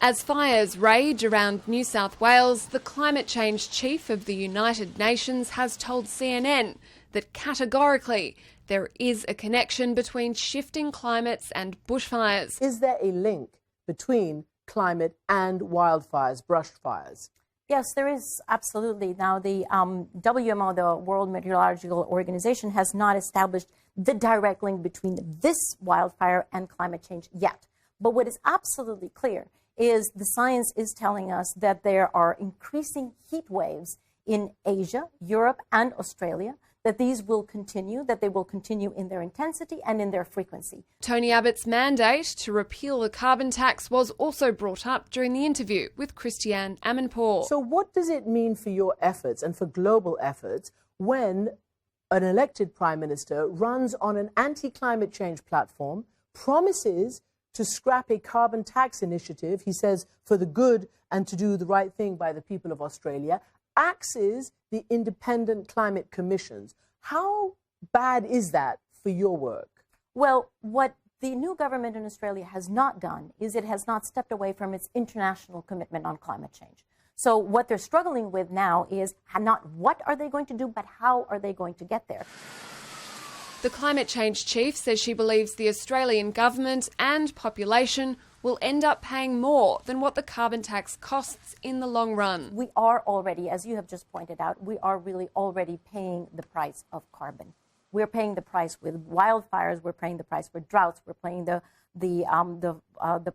As fires rage around New South Wales, the climate change chief of the United Nations has told CNN that categorically there is a connection between shifting climates and bushfires. Is there a link between climate and wildfires, brush fires? Yes, there is, absolutely. Now, the WMO, the World Meteorological Organization, has not established the direct link between this wildfire and climate change yet. But what is absolutely clear is the science is telling us that there are increasing heat waves in Asia, Europe, and Australia, that these will continue, that they will continue in their intensity and in their frequency. Tony Abbott's mandate to repeal the carbon tax was also brought up during the interview with Christiane Amanpour. So what does it mean for your efforts and for global efforts when an elected Prime Minister runs on an anti-climate change platform, promises to scrap a carbon tax initiative, he says, for the good and to do the right thing by the people of Australia, axes the independent climate commissions? How bad is that for your work? Well, what the new government in Australia has not done is it has not stepped away from its international commitment on climate change. So what they're struggling with now is not what are they going to do, but how are they going to get there? The climate change chief says she believes the Australian government and population will end up paying more than what the carbon tax costs in the long run. We are already, as you have just pointed out, we are really already paying the price of carbon. We're paying the price with wildfires, we're paying the price with droughts, we're paying the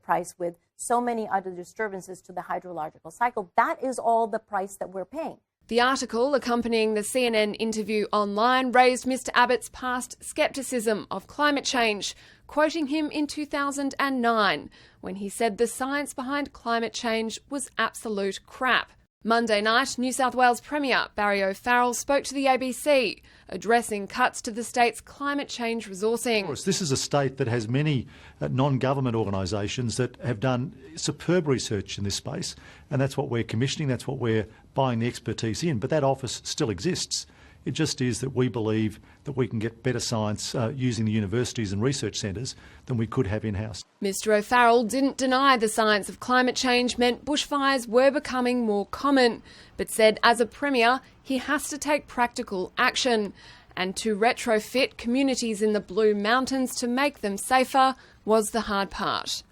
price with so many other disturbances to the hydrological cycle. That is all the price that we're paying. The article accompanying the CNN interview online raised Mr Abbott's past scepticism of climate change, quoting him in 2009 when he said the science behind climate change was absolute crap. Monday night, New South Wales Premier Barry O'Farrell spoke to the ABC, addressing cuts to the state's climate change resourcing. Of course, this is a state that has many non-government organisations that have done superb research in this space, and that's what we're commissioning, that's what we're buying the expertise in. But that office still exists. It just is that we believe that we can get better science using the universities and research centres than we could have in-house. Mr O'Farrell didn't deny the science of climate change meant bushfires were becoming more common, but said as a Premier he has to take practical action. And to retrofit communities in the Blue Mountains to make them safer was the hard part.